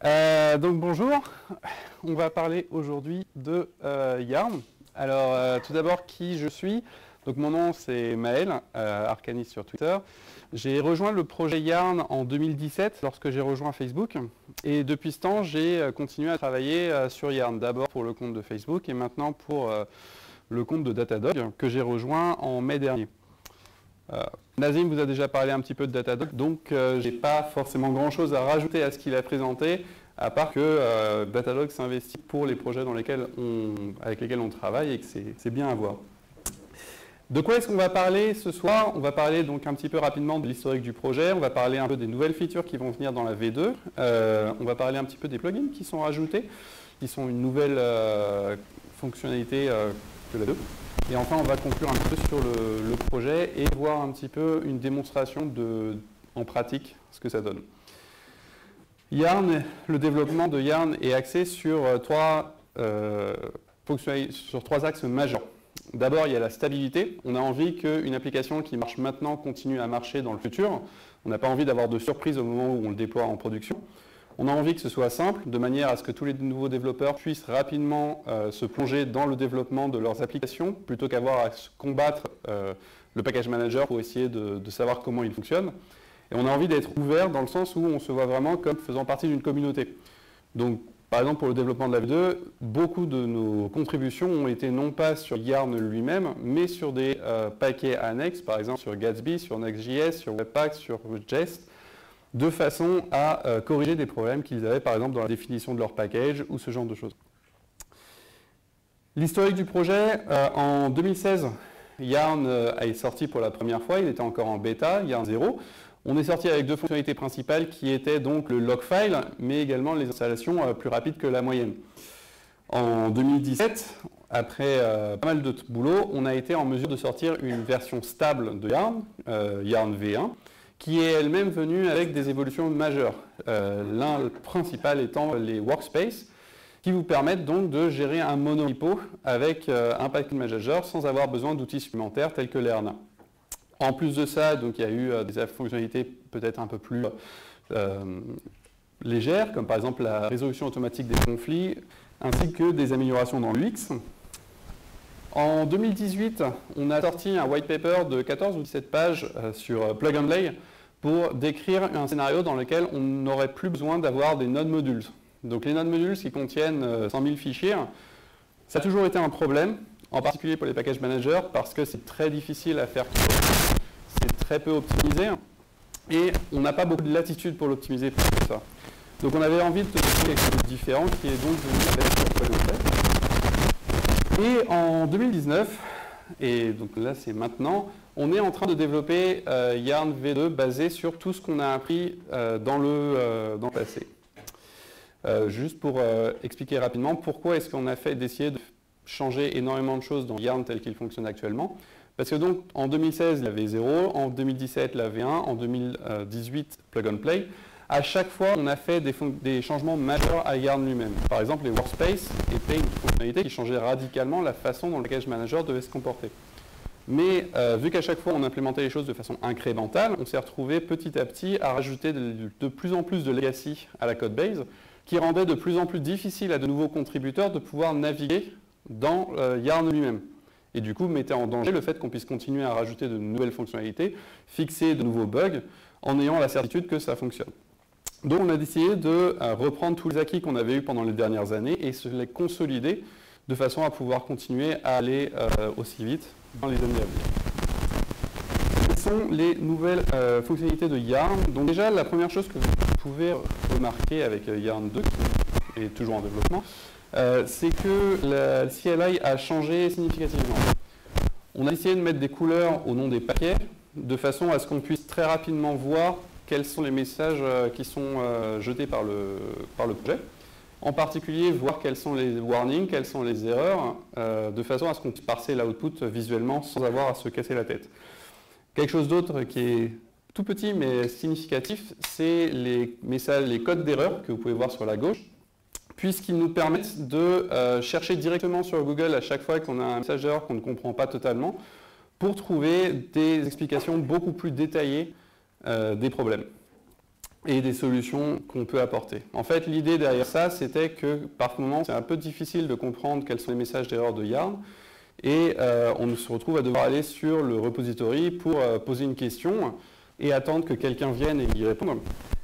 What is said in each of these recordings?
Donc bonjour, on va parler aujourd'hui de Yarn. Alors tout d'abord qui je suis. Donc mon nom c'est Maël, Arcanis sur Twitter. J'ai rejoint le projet Yarn en 2017 lorsque j'ai rejoint Facebook. Et depuis ce temps j'ai continué à travailler sur Yarn. D'abord pour le compte de Facebook et maintenant pour le compte de Datadog que j'ai rejoint en mai dernier. Nazim vous a déjà parlé un petit peu de Datadog, donc je n'ai pas forcément grand-chose à rajouter à ce qu'il a présenté, à part que Datadog s'investit pour les projets avec lesquels on travaille et que c'est bien à voir. De quoi est-ce qu'on va parler ce soir? On va parler donc un petit peu rapidement de l'historique du projet, on va parler un peu des nouvelles features qui vont venir dans la V2, on va parler un petit peu des plugins qui sont rajoutés, qui sont une nouvelle fonctionnalité que la 2. Et enfin, on va conclure un peu sur le projet et voir un petit peu une démonstration en pratique ce que ça donne. Yarn, le développement de Yarn est axé sur trois axes majeurs. D'abord, il y a la stabilité. On a envie qu'une application qui marche maintenant continue à marcher dans le futur. On n'a pas envie d'avoir de surprises au moment où on le déploie en production. On a envie que ce soit simple, de manière à ce que tous les nouveaux développeurs puissent rapidement se plonger dans le développement de leurs applications, plutôt qu'avoir à combattre le package manager pour essayer de savoir comment il fonctionne. Et on a envie d'être ouvert dans le sens où on se voit vraiment comme faisant partie d'une communauté. Donc, par exemple, pour le développement de la V2, beaucoup de nos contributions ont été non pas sur Yarn lui-même, mais sur des paquets annexes, par exemple sur Gatsby, sur Next.js, sur Webpack, sur Jest, de façon à corriger des problèmes qu'ils avaient par exemple dans la définition de leur package ou ce genre de choses. L'historique du projet, en 2016, Yarn est sorti pour la première fois, il était encore en bêta, Yarn 0. On est sorti avec deux fonctionnalités principales qui étaient donc le logfile, mais également les installations plus rapides que la moyenne. En 2017, après pas mal de boulot, on a été en mesure de sortir une version stable de Yarn, Yarn V1, qui est elle-même venue avec des évolutions majeures. L'un principal étant les workspaces, qui vous permettent donc de gérer un monorepo avec un package manager sans avoir besoin d'outils supplémentaires tels que l'Erna. En plus de ça, donc, il y a eu des fonctionnalités peut-être un peu plus légères, comme par exemple la résolution automatique des conflits, ainsi que des améliorations dans l'UX. En 2018, on a sorti un white paper de 14 ou 17 pages sur Plug and Play pour décrire un scénario dans lequel on n'aurait plus besoin d'avoir des node modules. Donc les node modules qui contiennent 100 000 fichiers, ça a toujours été un problème, en particulier pour les package managers, parce que c'est très difficile à faire, c'est très peu optimisé, et on n'a pas beaucoup de latitude pour l'optimiser plus que ça. Donc on avait envie de tester quelque chose de différent, qui est donc venu avec Plug and Play. Et en 2019, et donc là c'est maintenant, on est en train de développer Yarn V2 basé sur tout ce qu'on a appris dans le passé. Juste pour expliquer rapidement pourquoi est-ce qu'on a fait d'essayer de changer énormément de choses dans Yarn tel qu'il fonctionne actuellement. Parce que donc en 2016 la V0, en 2017 la V1, en 2018 Plug and Play. À chaque fois, on a fait des changements majeurs à Yarn lui-même. Par exemple, les workspaces étaient une fonctionnalité qui changeait radicalement la façon dont le package manager devait se comporter. Mais vu qu'à chaque fois, on implémentait les choses de façon incrémentale, on s'est retrouvé petit à petit à rajouter de plus en plus de legacy à la codebase, qui rendait de plus en plus difficile à de nouveaux contributeurs de pouvoir naviguer dans Yarn lui-même. Et du coup, mettait en danger le fait qu'on puisse continuer à rajouter de nouvelles fonctionnalités, fixer de nouveaux bugs, en ayant la certitude que ça fonctionne. Donc on a décidé de reprendre tous les acquis qu'on avait eus pendant les dernières années et se les consolider de façon à pouvoir continuer à aller aussi vite dans les années à venir. Quelles sont les nouvelles fonctionnalités de Yarn? Donc déjà, la première chose que vous pouvez remarquer avec Yarn 2, qui est toujours en développement, c'est que la CLI a changé significativement. On a essayé de mettre des couleurs au nom des paquets, de façon à ce qu'on puisse très rapidement voir quels sont les messages qui sont jetés par le projet. En particulier, voir quels sont les warnings, quelles sont les erreurs, de façon à ce qu'on puisse parser l'output visuellement sans avoir à se casser la tête. Quelque chose d'autre qui est tout petit mais significatif, c'est les messages, les codes d'erreur que vous pouvez voir sur la gauche, puisqu'ils nous permettent de chercher directement sur Google à chaque fois qu'on a un message d'erreur qu'on ne comprend pas totalement, pour trouver des explications beaucoup plus détaillées des problèmes. et des solutions qu'on peut apporter. En fait, l'idée derrière ça, c'était que par moments, c'est un peu difficile de comprendre quels sont les messages d'erreur de Yarn, et on se retrouve à devoir aller sur le repository pour poser une question et attendre que quelqu'un vienne et y répondre.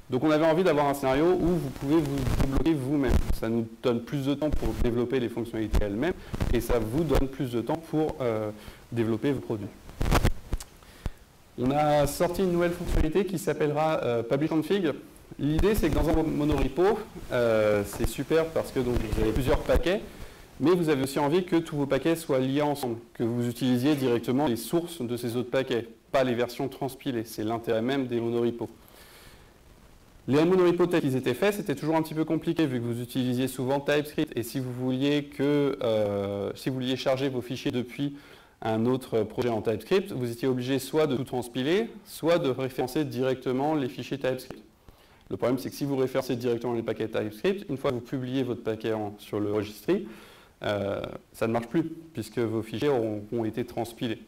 Donc on avait envie d'avoir un scénario où vous pouvez vous bloquer vous-même. Ça nous donne plus de temps pour développer les fonctionnalités elles-mêmes, et ça vous donne plus de temps pour développer vos produits. On a sorti une nouvelle fonctionnalité qui s'appellera Publish Config. L'idée, c'est que dans un monorepo, c'est super parce que donc, vous avez plusieurs paquets, mais vous avez aussi envie que tous vos paquets soient liés ensemble, que vous utilisiez directement les sources de ces autres paquets, pas les versions transpilées. C'est l'intérêt même des monorepos. Les monorepos tels qu'ils étaient faits, c'était toujours un petit peu compliqué vu que vous utilisiez souvent TypeScript, et si vous vouliez charger vos fichiers depuis un autre projet en TypeScript, vous étiez obligé soit de tout transpiler, soit de référencer directement les fichiers TypeScript. Le problème, c'est que si vous référencez directement les paquets TypeScript, une fois que vous publiez votre paquet sur le registry, ça ne marche plus, puisque vos fichiers ont été transpilés.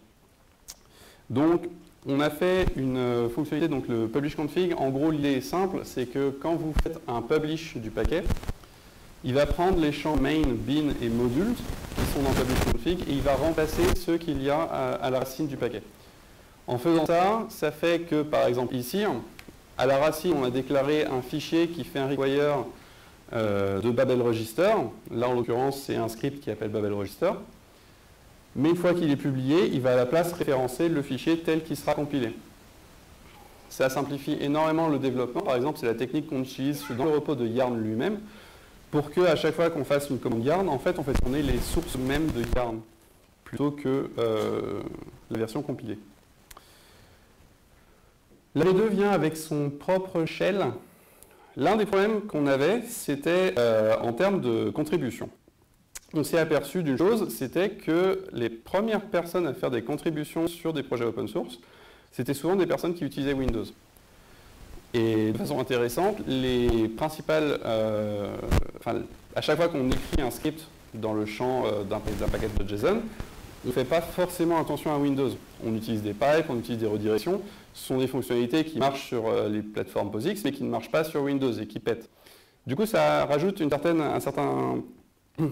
Donc, on a fait une fonctionnalité, donc le publish config. En gros, l'idée est simple, c'est que quand vous faites un publish du paquet, il va prendre les champs main, bin et modules qui sont dans publish config et il va remplacer ceux qu'il y a à la racine du paquet. En faisant ça, ça fait que, par exemple ici, à la racine, on a déclaré un fichier qui fait un require de Babel Register. Là, en l'occurrence, c'est un script qui appelle Babel Register. Mais une fois qu'il est publié, il va à la place référencer le fichier tel qu'il sera compilé. Ça simplifie énormément le développement. Par exemple, c'est la technique qu'on utilise dans le repo de Yarn lui-même, pour qu'à chaque fois qu'on fasse une commande Yarn, en fait, on fait tourner les sources mêmes de Yarn, plutôt que la version compilée. La V2 vient avec son propre shell. L'un des problèmes qu'on avait, c'était en termes de contribution. On s'est aperçu d'une chose, c'était que les premières personnes à faire des contributions sur des projets open source, c'était souvent des personnes qui utilisaient Windows. Et de façon intéressante, les principales, à chaque fois qu'on écrit un script dans le champ d'un paquet de JSON, on ne fait pas forcément attention à Windows. On utilise des pipes, on utilise des redirections. Ce sont des fonctionnalités qui marchent sur les plateformes POSIX, mais qui ne marchent pas sur Windows et qui pètent. Du coup, ça rajoute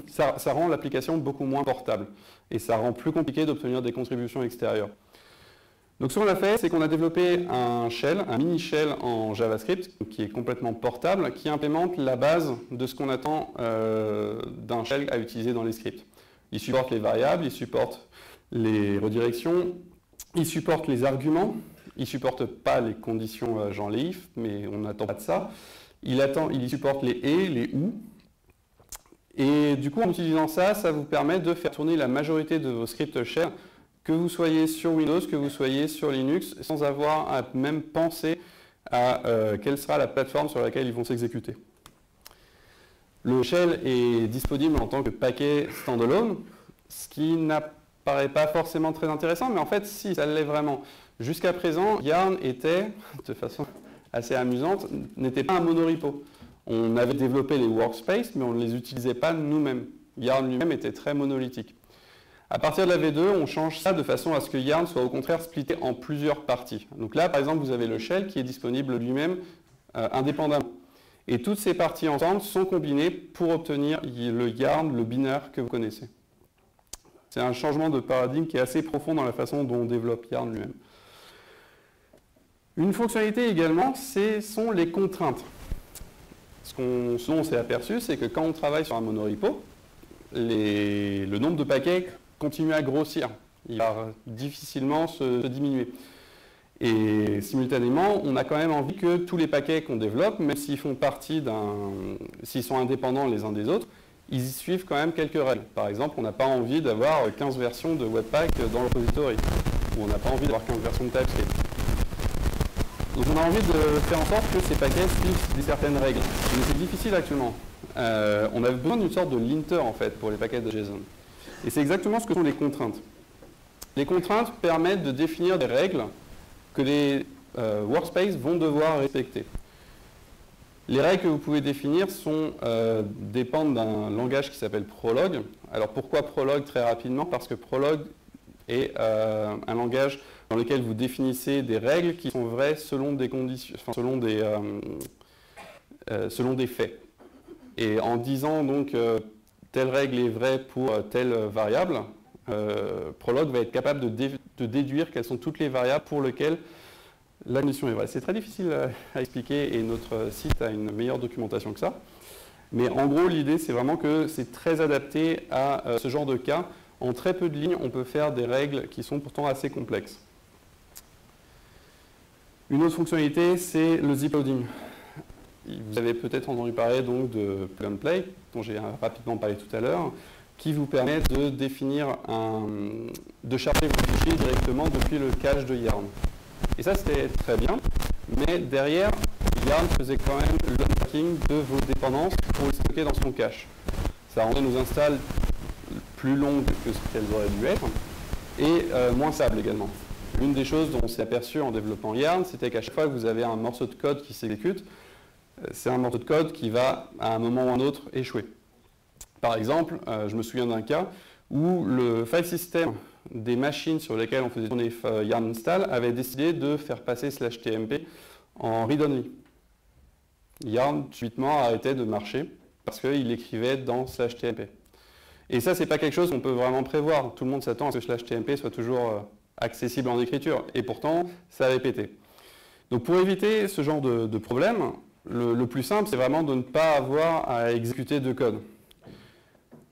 ça rend l'application beaucoup moins portable. Et ça rend plus compliqué d'obtenir des contributions extérieures. Donc ce qu'on a fait, c'est qu'on a développé un shell, un mini shell en JavaScript, qui est complètement portable, qui implémente la base de ce qu'on attend d'un shell à utiliser dans les scripts. Il supporte les variables, il supporte les redirections, il supporte les arguments, il ne supporte pas les conditions genre les if, mais on n'attend pas de ça. Il supporte les et, les ou. Et du coup, en utilisant ça, ça vous permet de faire tourner la majorité de vos scripts shell, que vous soyez sur Windows, que vous soyez sur Linux, sans avoir à même penser à quelle sera la plateforme sur laquelle ils vont s'exécuter. Le shell est disponible en tant que paquet standalone, ce qui n'apparaît pas forcément très intéressant, mais en fait, si, ça l'est vraiment. Jusqu'à présent, Yarn était, de façon assez amusante, n'était pas un monorepo. On avait développé les workspaces, mais on ne les utilisait pas nous-mêmes. Yarn lui-même était très monolithique. À partir de la V2, on change ça de façon à ce que Yarn soit au contraire splitté en plusieurs parties. Donc là, par exemple, vous avez le shell qui est disponible lui-même indépendamment. Et toutes ces parties ensemble sont combinées pour obtenir le Yarn, le binaire que vous connaissez. C'est un changement de paradigme qui est assez profond dans la façon dont on développe Yarn lui-même. Une fonctionnalité également, ce sont les contraintes. Ce dont on s'est aperçu, c'est que quand on travaille sur un monorepo, le nombre de paquets continue à grossir. Il va difficilement se diminuer. Et simultanément, on a quand même envie que tous les paquets qu'on développe, même s'ils font partie s'ils sont indépendants les uns des autres, ils y suivent quand même quelques règles. Par exemple, on n'a pas envie d'avoir 15 versions de Webpack dans le repository, ou on n'a pas envie d'avoir 15 versions de TypeScript. Donc on a envie de faire en sorte que ces paquets suivent certaines règles. Mais c'est difficile actuellement. On a besoin d'une sorte de linter en fait pour les paquets de JSON. Et c'est exactement ce que sont les contraintes. Les contraintes permettent de définir des règles que les workspaces vont devoir respecter. Les règles que vous pouvez définir dépendent d'un langage qui s'appelle Prolog. Alors pourquoi Prolog très rapidement? Parce que Prolog est un langage dans lequel vous définissez des règles qui sont vraies selon des conditions, enfin, selon des faits. Et en disant donc telle règle est vraie pour telle variable, Prolog va être capable de déduire quelles sont toutes les variables pour lesquelles la condition est vraie. C'est très difficile à expliquer et notre site a une meilleure documentation que ça. Mais en gros, l'idée, c'est vraiment que c'est très adapté à ce genre de cas. En très peu de lignes, on peut faire des règles qui sont pourtant assez complexes. Une autre fonctionnalité, c'est le zip loading. Vous avez peut-être entendu parler donc de plug and play, dont j'ai rapidement parlé tout à l'heure, qui vous permet de définir de charger vos fichiers directement depuis le cache de Yarn. Et ça, c'était très bien, mais derrière, Yarn faisait quand même l'unpacking de vos dépendances pour les stocker dans son cache. Ça rendait nos installs plus longues que ce qu'elles auraient dû être, et moins stables également. L'une des choses dont on s'est aperçu en développant Yarn, c'était qu'à chaque fois que vous avez un morceau de code qui s'exécute, c'est un morceau de code qui va, à un moment ou à un autre, échouer. Par exemple, je me souviens d'un cas où le file system des machines sur lesquelles on faisait tourner yarn install avait décidé de faire passer /tmp en read-only. Yarn, subitement, arrêtait de marcher parce qu'il écrivait dans /tmp. Et ça, c'est pas quelque chose qu'on peut vraiment prévoir. Tout le monde s'attend à ce que /tmp soit toujours accessible en écriture. Et pourtant, ça avait pété. Donc pour éviter ce genre de problème, le plus simple, c'est vraiment de ne pas avoir à exécuter de code.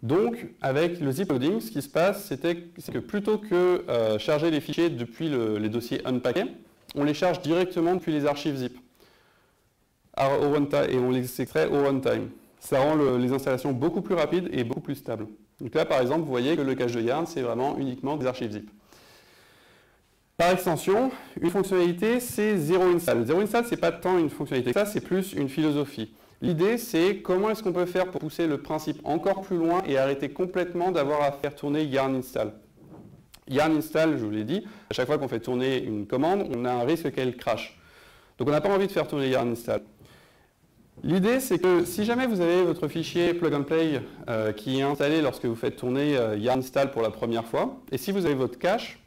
Donc, avec le zip loading, ce qui se passe, c'est que plutôt que charger les fichiers depuis les dossiers unpackés, on les charge directement depuis les archives zip. Et on les extrait au runtime. Ça rend les installations beaucoup plus rapides et beaucoup plus stables. Donc là, par exemple, vous voyez que le cache de Yarn, c'est vraiment uniquement des archives zip. Par extension, une fonctionnalité, c'est zero install. Zero install, c'est pas tant une fonctionnalité, ça c'est plus une philosophie. L'idée, c'est comment est-ce qu'on peut faire pour pousser le principe encore plus loin et arrêter complètement d'avoir à faire tourner yarn install. Yarn install, je vous l'ai dit, à chaque fois qu'on fait tourner une commande, on a un risque qu'elle crache. Donc on n'a pas envie de faire tourner yarn install. L'idée, c'est que si jamais vous avez votre fichier plug and play qui est installé lorsque vous faites tourner yarn install pour la première fois, et si vous avez votre cache,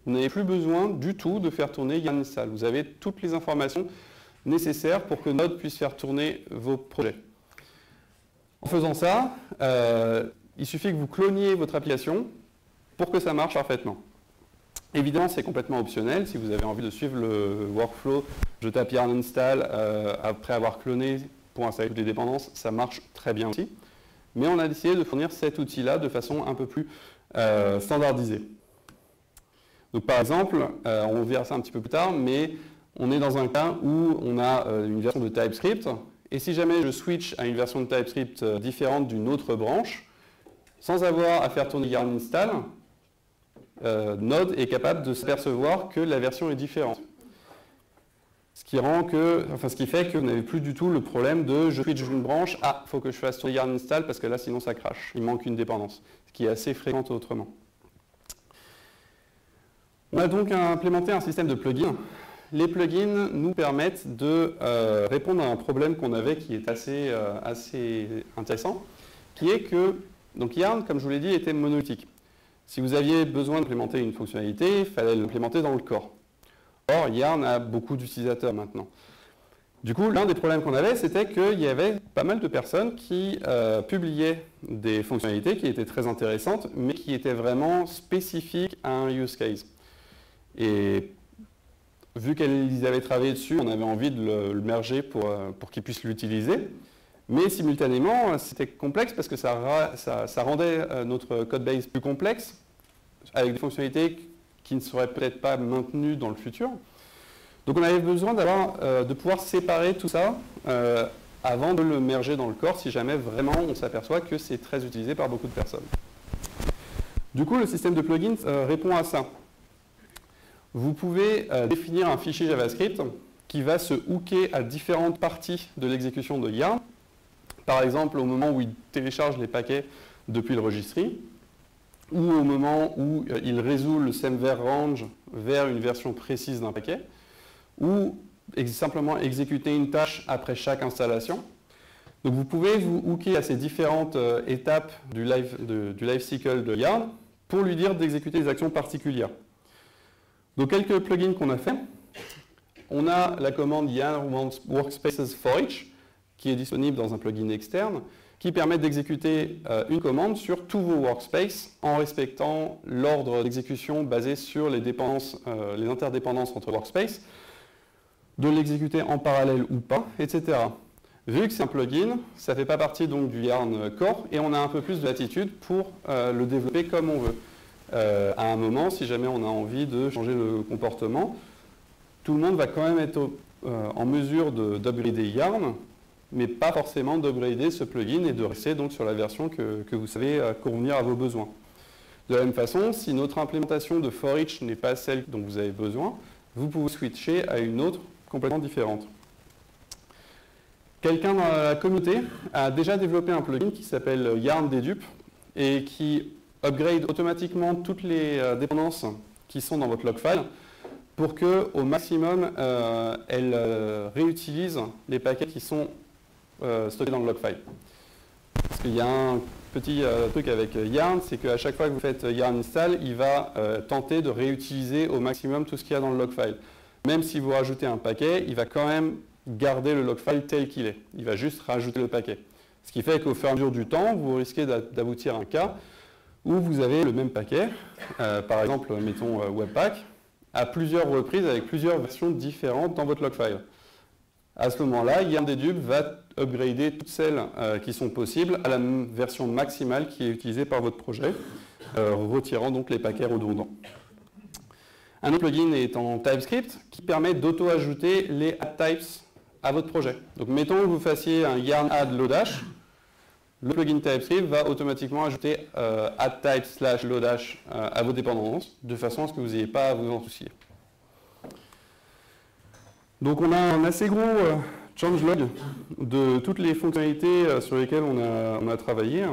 vous n'avez plus besoin du tout de faire tourner yarn install. Vous avez toutes les informations nécessaires pour que Node puisse faire tourner vos projets. En faisant ça, il suffit que vous cloniez votre application pour que ça marche parfaitement. Évidemment, c'est complètement optionnel. Si vous avez envie de suivre le workflow, je tape yarn install après avoir cloné pour installer toutes les dépendances, ça marche très bien aussi. Mais on a décidé de fournir cet outil-là de façon un peu plus standardisée. Donc par exemple, on verra ça un petit peu plus tard, mais on est dans un cas où on a une version de TypeScript, et si jamais je switch à une version de TypeScript différente d'une autre branche, sans avoir à faire tourner yarn install, Node est capable de s'apercevoir que la version est différente. Ce qui fait que vous n'avez plus du tout le problème de je switch d'une branche, il faut que je fasse tourner yarn install parce que là sinon ça crache, il manque une dépendance, ce qui est assez fréquent autrement. On a donc implémenté un système de plugins. Les plugins nous permettent de répondre à un problème qu'on avait qui est assez intéressant, qui est que donc Yarn, comme je vous l'ai dit, était monolithique. Si vous aviez besoin d'implémenter une fonctionnalité, il fallait l'implémenter dans le corps. Or, Yarn a beaucoup d'utilisateurs maintenant. Du coup, l'un des problèmes qu'on avait, c'était qu'il y avait pas mal de personnes qui publiaient des fonctionnalités qui étaient très intéressantes, mais qui étaient vraiment spécifiques à un use case. Et vu qu'ils avaient travaillé dessus, on avait envie de le merger pour qu'ils puissent l'utiliser. Mais simultanément, c'était complexe parce que ça rendait notre codebase plus complexe, avec des fonctionnalités qui ne seraient peut-être pas maintenues dans le futur. Donc on avait besoin de pouvoir séparer tout ça avant de le merger dans le corps, si jamais vraiment on s'aperçoit que c'est très utilisé par beaucoup de personnes. Du coup, le système de plugins répond à ça. Vous pouvez définir un fichier JavaScript qui va se hooker à différentes parties de l'exécution de Yarn. Par exemple, au moment où il télécharge les paquets depuis le registry, ou au moment où il résout le semver range vers une version précise d'un paquet, ou simplement exécuter une tâche après chaque installation. Donc vous pouvez vous hooker à ces différentes étapes du life cycle de Yarn pour lui dire d'exécuter des actions particulières. Donc quelques plugins qu'on a fait. On a la commande yarn workspaces for each, qui est disponible dans un plugin externe, qui permet d'exécuter une commande sur tous vos workspaces en respectant l'ordre d'exécution basé sur les interdépendances entre workspaces, de l'exécuter en parallèle ou pas, etc. Vu que c'est un plugin, ça ne fait pas partie donc du Yarn Core et on a un peu plus de latitude pour le développer comme on veut. À un moment, si jamais on a envie de changer le comportement, tout le monde va quand même être en mesure d'upgrader Yarn, mais pas forcément d'upgrader ce plugin et de rester donc sur la version que vous savez convenir à vos besoins. De la même façon, si notre implémentation de for each n'est pas celle dont vous avez besoin, vous pouvez switcher à une autre complètement différente. Quelqu'un dans la communauté a déjà développé un plugin qui s'appelle Yarn Dedupe et qui upgrade automatiquement toutes les dépendances qui sont dans votre log file pour qu'au maximum, elle réutilise les paquets qui sont stockés dans le log file. Parce qu'il y a un petit truc avec Yarn, c'est qu'à chaque fois que vous faites Yarn install, il va tenter de réutiliser au maximum tout ce qu'il y a dans le log file. Même si vous rajoutez un paquet, il va quand même garder le log file tel qu'il est. Il va juste rajouter le paquet. Ce qui fait qu'au fur et à mesure du temps, vous risquez d'aboutir à un cas où vous avez le même paquet, par exemple, mettons Webpack, à plusieurs reprises avec plusieurs versions différentes dans votre log file. À ce moment-là, Yarn Dedupe va upgrader toutes celles qui sont possibles à la version maximale qui est utilisée par votre projet, retirant donc les paquets redondants. Un autre plugin est en TypeScript qui permet d'auto-ajouter les add types à votre projet. Donc mettons que vous fassiez un yarn add lodash, le plugin TypeScript va automatiquement ajouter add type / lodash à vos dépendances, de façon à ce que vous n'ayez pas à vous en soucier. Donc on a un assez gros changelog de toutes les fonctionnalités sur lesquelles on a travaillé.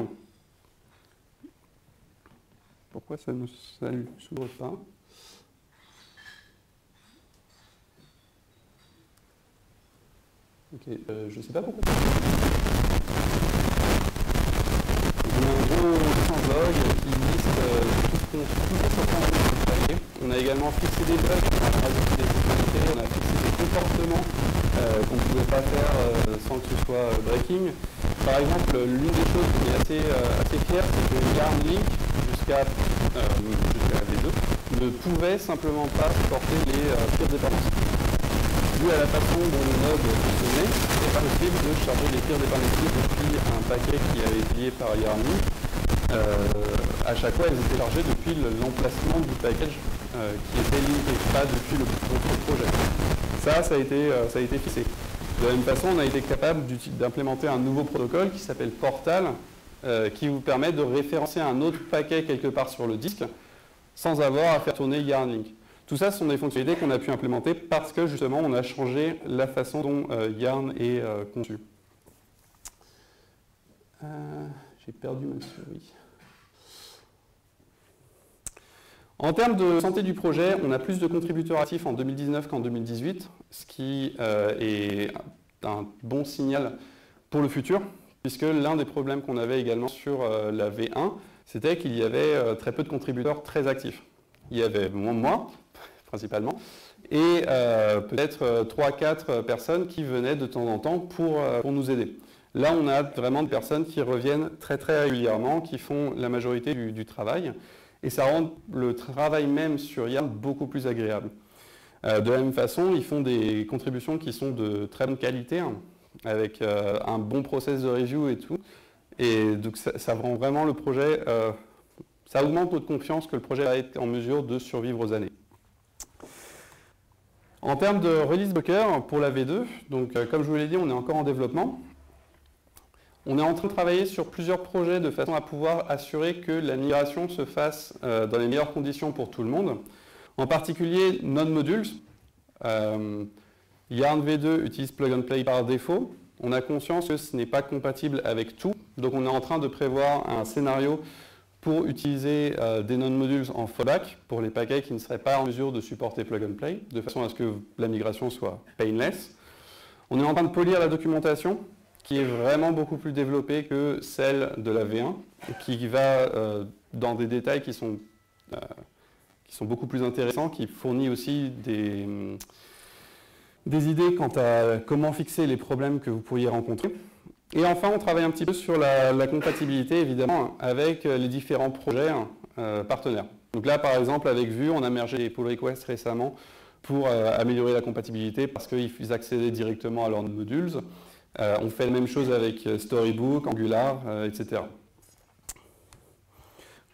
Pourquoi ça ne s'ouvre pas ? Ok, je ne sais pas pourquoi. On a un gros changelog qui liste tout ce qu'on fait. On a également fixé des bugs, on a rajouté des fonctionnalités, on a fixé des comportements qu'on ne pouvait pas faire sans que ce soit breaking. Par exemple, l'une des choses qui est assez fière, c'est que Yarn Link, jusqu'à V2, ne pouvait simplement pas supporter les pires dépendances. Dû à la façon dont le node fonctionnait, il n'est pas possible de charger les pires dépendances depuis un paquet qui avait été lié par Yarn Link. À chaque fois, elles étaient chargées depuis l'emplacement du package qui était linké, pas depuis votre projet. Ça a été fixé. De la même façon, on a été capable d'implémenter un nouveau protocole qui s'appelle Portal, qui vous permet de référencer un autre paquet quelque part sur le disque sans avoir à faire tourner Yarn Link. Tout ça, ce sont des fonctionnalités qu'on a pu implémenter parce que justement, on a changé la façon dont Yarn est conçu. J'ai perdu ma souris. En termes de santé du projet, on a plus de contributeurs actifs en 2019 qu'en 2018, ce qui est un bon signal pour le futur, puisque l'un des problèmes qu'on avait également sur la V1, c'était qu'il y avait très peu de contributeurs très actifs. Il y avait moi, principalement, et peut-être 3-4 personnes qui venaient de temps en temps pour nous aider. Là, on a vraiment des personnes qui reviennent très régulièrement, qui font la majorité du travail. Et ça rend le travail même sur Yarn beaucoup plus agréable. De la même façon, ils font des contributions qui sont de très bonne qualité, hein, avec un bon process de review et tout. Et donc ça rend vraiment le projet, ça augmente notre confiance que le projet va être en mesure de survivre aux années. En termes de release Docker pour la V2, donc comme je vous l'ai dit, on est encore en développement. On est en train de travailler sur plusieurs projets de façon à pouvoir assurer que la migration se fasse dans les meilleures conditions pour tout le monde. En particulier, non-modules. Yarn V2 utilise Plug and Play par défaut. On a conscience que ce n'est pas compatible avec tout. Donc on est en train de prévoir un scénario pour utiliser des non-modules en fallback pour les paquets qui ne seraient pas en mesure de supporter Plug and Play, de façon à ce que la migration soit painless. On est en train de polir la documentation, qui est vraiment beaucoup plus développée que celle de la V1, qui va dans des détails qui qui sont beaucoup plus intéressants, qui fournit aussi des idées quant à comment fixer les problèmes que vous pourriez rencontrer. Et enfin, on travaille un petit peu sur la compatibilité, évidemment, avec les différents projets partenaires. Donc là, par exemple, avec Vue, on a mergé les pull requests récemment pour améliorer la compatibilité parce qu'ils accédaient directement à leurs modules. On fait la même chose avec Storybook, Angular, etc.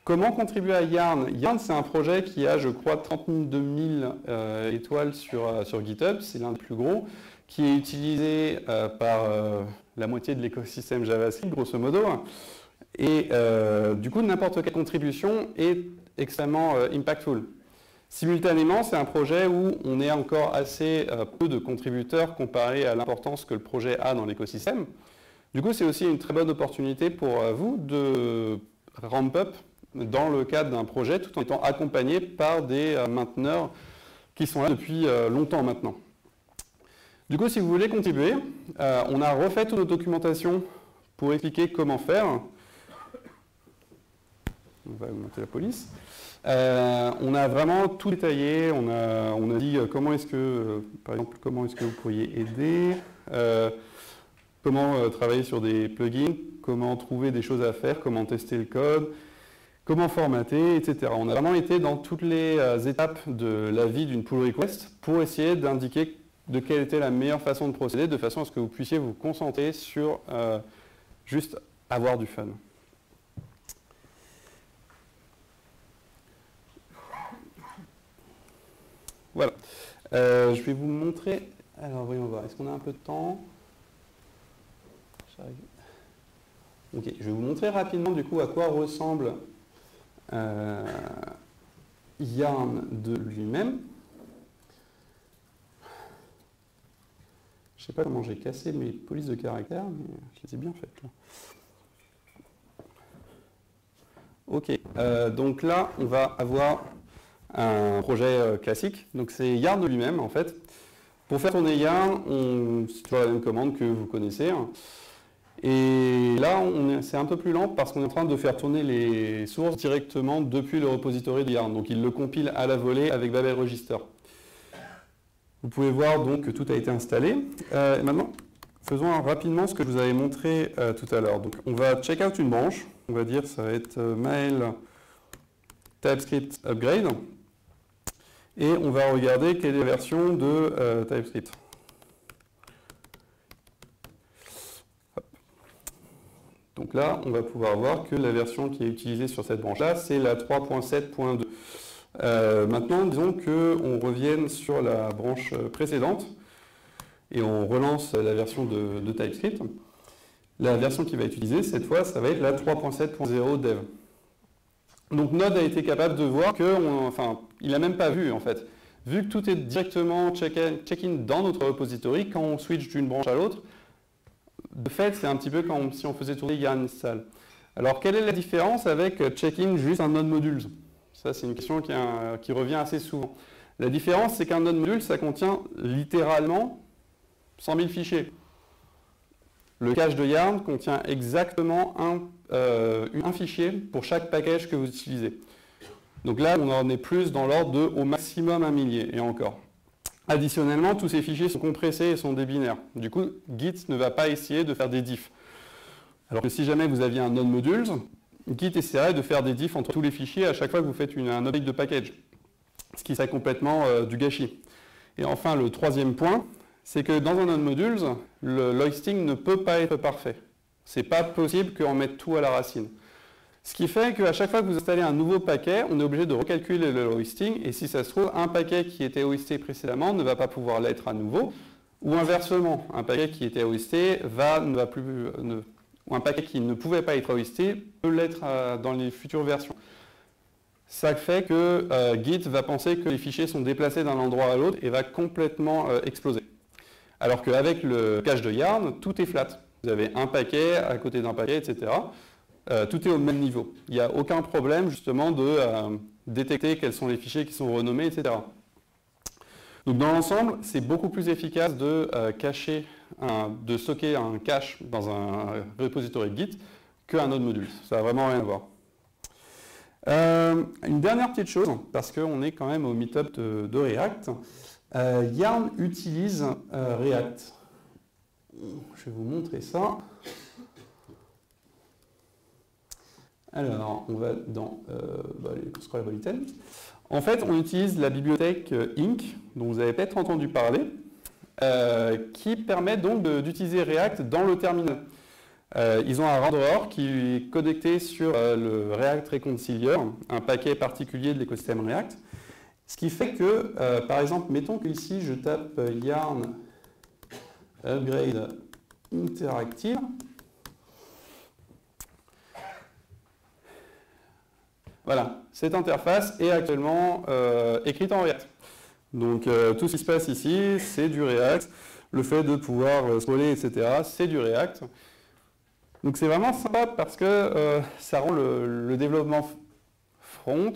Comment contribuer à Yarn? Yarn, c'est un projet qui a, je crois, 32 000 étoiles sur GitHub. C'est l'un des plus gros, qui est utilisé par la moitié de l'écosystème JavaScript, grosso modo. Et du coup, n'importe quelle contribution est extrêmement impactful. Simultanément, c'est un projet où on est encore assez peu de contributeurs comparé à l'importance que le projet a dans l'écosystème. Du coup, c'est aussi une très bonne opportunité pour vous de ramp up dans le cadre d'un projet tout en étant accompagné par des mainteneurs qui sont là depuis longtemps maintenant. Du coup, si vous voulez contribuer, on a refait toute notre documentation pour expliquer comment faire. On va augmenter la police. On a vraiment tout détaillé, on a dit comment est-ce que, par exemple, comment est-ce que vous pourriez aider, comment travailler sur des plugins, comment trouver des choses à faire, comment tester le code, comment formater, etc. On a vraiment été dans toutes les étapes de la vie d'une pull request pour essayer d'indiquer de quelle était la meilleure façon de procéder, de façon à ce que vous puissiez vous concentrer sur juste avoir du fun. Voilà. Je vais vous montrer. Alors, voyons voir. Est-ce qu'on a un peu de temps? Ok, je vais vous montrer rapidement du coup à quoi ressemble Yarn de lui-même. Je ne sais pas comment j'ai cassé mes polices de caractère, mais je les ai bien faites là. Ok, donc là, on va avoir un projet classique. Donc c'est Yarn de lui-même en fait. Pour faire tourner Yarn, c'est toujours la même commande que vous connaissez. Et là, c'est un peu plus lent parce qu'on est en train de faire tourner les sources directement depuis le repository de Yarn. Donc il le compile à la volée avec Babel Register. Vous pouvez voir donc que tout a été installé. Et maintenant, faisons rapidement ce que je vous avais montré tout à l'heure. Donc on va check out une branche. On va dire ça va être mail TypeScript upgrade. Et on va regarder quelle est la version de TypeScript. Hop. Donc là, on va pouvoir voir que la version qui est utilisée sur cette branche-là, c'est la 3.7.2. Maintenant, disons qu'on revienne sur la branche précédente et on relance la version de TypeScript. La version qui va être utilisée, cette fois, ça va être la 3.7.0 dev. Donc Node a été capable de voir il n'a même pas vu en fait. Vu que tout est directement check-in dans notre repository, quand on switch d'une branche à l'autre, de fait, c'est un petit peu comme si on faisait tourner yarn install. Alors, quelle est la différence avec check-in juste un node modules? Ça, c'est une question qui revient assez souvent. La différence, c'est qu'un node module, ça contient littéralement 100 000 fichiers. Le cache de Yarn contient exactement un fichier pour chaque package que vous utilisez. Donc là, on en est plus dans l'ordre de au maximum 1 millier, et encore. Additionnellement, tous ces fichiers sont compressés et sont des binaires. Du coup, Git ne va pas essayer de faire des diffs. Alors que si jamais vous aviez un node modules, Git essaierait de faire des diffs entre tous les fichiers à chaque fois que vous faites un update de package, ce qui serait complètement du gâchis. Et enfin, le troisième point, c'est que dans un node modules, le hoisting ne peut pas être parfait. C'est pas possible qu'on mette tout à la racine. Ce qui fait qu'à chaque fois que vous installez un nouveau paquet, on est obligé de recalculer le hoisting, et si ça se trouve, un paquet qui était hoisté précédemment ne va pas pouvoir l'être à nouveau, ou inversement, un paquet qui était hoisté ou un paquet qui ne pouvait pas être hoisté peut l'être dans les futures versions. Ça fait que Git va penser que les fichiers sont déplacés d'un endroit à l'autre et va complètement exploser. Alors qu'avec le cache de Yarn, tout est flat. Vous avez un paquet à côté d'un paquet, etc. Tout est au même niveau. Il n'y a aucun problème justement de détecter quels sont les fichiers qui sont renommés, etc. Donc dans l'ensemble, c'est beaucoup plus efficace de de stocker un cache dans un repository Git qu'un node module. Ça n'a vraiment rien à voir. Une dernière petite chose, parce qu'on est quand même au meet-up de React. Yarn utilise React. Je vais vous montrer ça. Alors, on va dans les scroll bulletin. En fait, on utilise la bibliothèque Inc, dont vous avez peut-être entendu parler, qui permet donc d'utiliser React dans le terminal. Ils ont un renderer qui est connecté sur le React Reconcilier, un paquet particulier de l'écosystème React. Ce qui fait que, par exemple, mettons que ici je tape yarn upgrade interactive. Voilà, cette interface est actuellement écrite en React. Donc tout ce qui se passe ici, c'est du React. Le fait de pouvoir scroller, etc., c'est du React. Donc c'est vraiment sympa parce que ça rend le développement front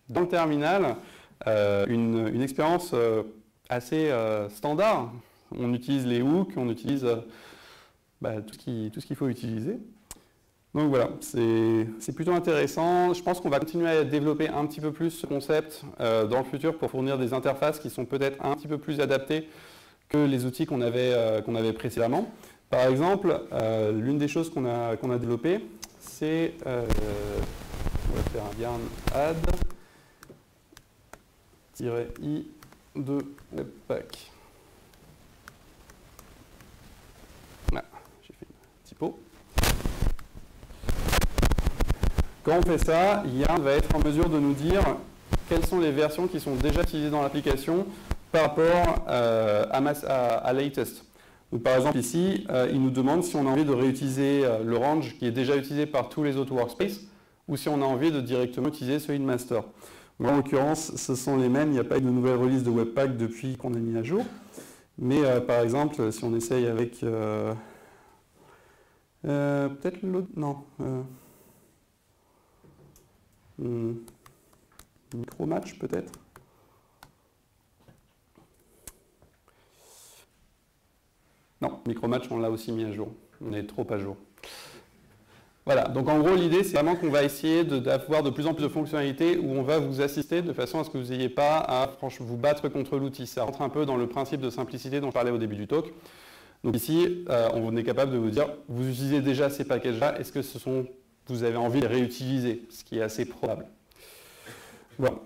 dans le terminal une expérience assez standard. On utilise les hooks, on utilise tout ce qu'il faut utiliser. Donc voilà, c'est plutôt intéressant. Je pense qu'on va continuer à développer un petit peu plus ce concept dans le futur pour fournir des interfaces qui sont peut-être un petit peu plus adaptées que les outils qu'on avait précédemment. Par exemple, l'une des choses qu'on a développées, c'est, on va faire un yarn add-i de webpack. Voilà, j'ai fait une typo. Quand on fait ça, Yarn va être en mesure de nous dire quelles sont les versions qui sont déjà utilisées dans l'application par rapport à latest. Donc, par exemple, ici, il nous demande si on a envie de réutiliser le range qui est déjà utilisé par tous les autres workspaces ou si on a envie de directement utiliser celui de master. En l'occurrence, ce sont les mêmes, il n'y a pas eu de nouvelle release de Webpack depuis qu'on a mis à jour. Mais par exemple, si on essaye avec peut-être l'autre, non. Micromatch peut-être. Non, Micromatch, on l'a aussi mis à jour. On est trop à jour. Voilà, donc en gros, l'idée, c'est vraiment qu'on va essayer d'avoir de plus en plus de fonctionnalités où on va vous assister de façon à ce que vous n'ayez pas à vous battre contre l'outil. Ça rentre un peu dans le principe de simplicité dont je parlais au début du talk. Donc ici, on est capable de vous dire, vous utilisez déjà ces packages-là, est-ce que vous avez envie de les réutiliser, ce qui est assez probable. Voilà.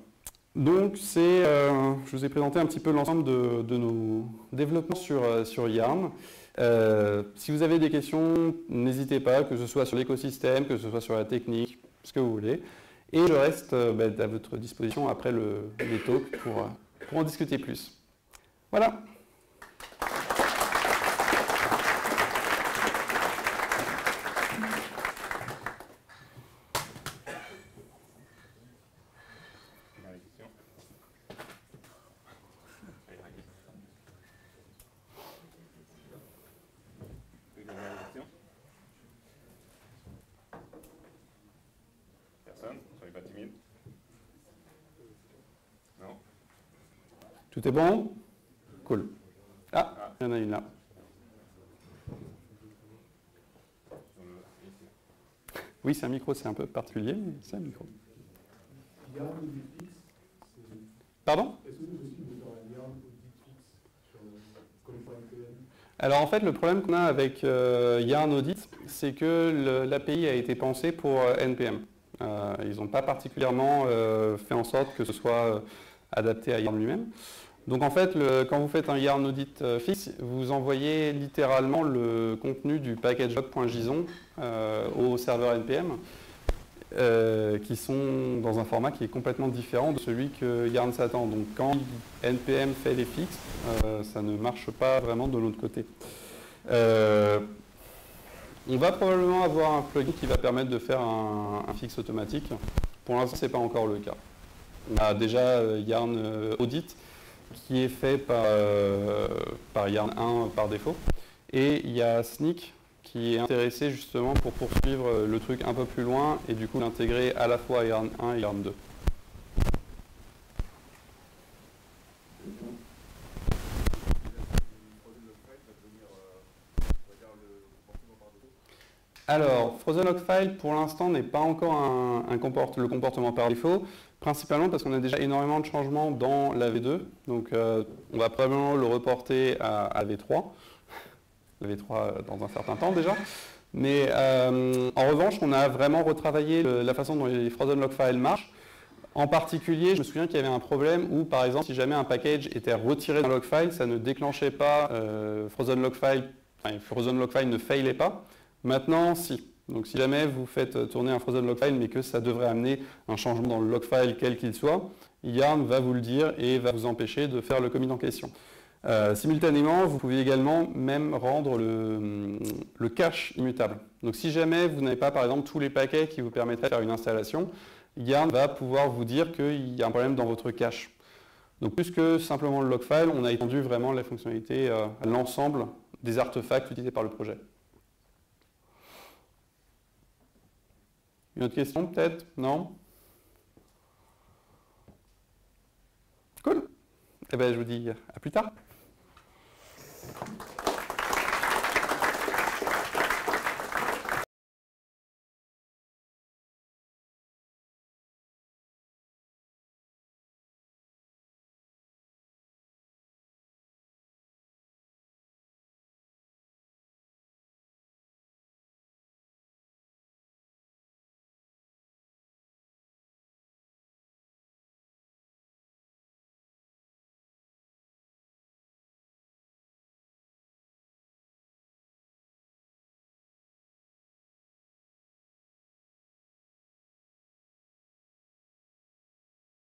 Donc, je vous ai présenté un petit peu l'ensemble de nos développements sur Yarn. Si vous avez des questions, n'hésitez pas, que ce soit sur l'écosystème, que ce soit sur la technique, ce que vous voulez. Et je reste à votre disposition après les talks pour en discuter plus. Voilà. Tout est bon? Cool. Ah, il y en a une là. Oui, c'est un micro, c'est un peu particulier, mais c'est un micro. Pardon? Alors en fait, le problème qu'on a avec Yarn Audit, c'est que l'API a été pensée pour NPM. Ils n'ont pas particulièrement fait en sorte que ce soit adapté à Yarn lui-même. Donc en fait, quand vous faites un Yarn Audit fixe, vous envoyez littéralement le contenu du package.json au serveur NPM, qui sont dans un format qui est complètement différent de celui que Yarn s'attend. Donc quand NPM fait les fixes, ça ne marche pas vraiment de l'autre côté. On va probablement avoir un plugin qui va permettre de faire un fixe automatique. Pour l'instant, ce n'est pas encore le cas. On a déjà Yarn Audit, qui est fait par Yarn 1 par défaut. Et il y a Sneak qui est intéressé justement pour poursuivre le truc un peu plus loin et du coup l'intégrer à la fois à Yarn 1 et Yarn 2. Alors, Frozen Log File, pour l'instant, n'est pas encore le comportement par défaut, principalement parce qu'on a déjà énormément de changements dans la V2. Donc, on va probablement le reporter à V3. La V3 dans un certain temps déjà. Mais en revanche, on a vraiment retravaillé la façon dont les Frozen Log Files marchent. En particulier, je me souviens qu'il y avait un problème où, par exemple, si jamais un package était retiré d'un log file, ça ne déclenchait pas Frozen Log File, enfin, Frozen Log File ne failait pas. Maintenant, si. Donc si jamais vous faites tourner un Frozen Log File, mais que ça devrait amener un changement dans le log file quel qu'il soit, Yarn va vous le dire et va vous empêcher de faire le commit en question. Simultanément, vous pouvez également même rendre le cache immutable. Donc si jamais vous n'avez pas, par exemple, tous les paquets qui vous permettraient de faire une installation, Yarn va pouvoir vous dire qu'il y a un problème dans votre cache. Donc plus que simplement le log file, on a étendu vraiment la fonctionnalité à l'ensemble des artefacts utilisés par le projet. Une autre question peut-être? Non? Cool. Eh bien je vous dis à plus tard.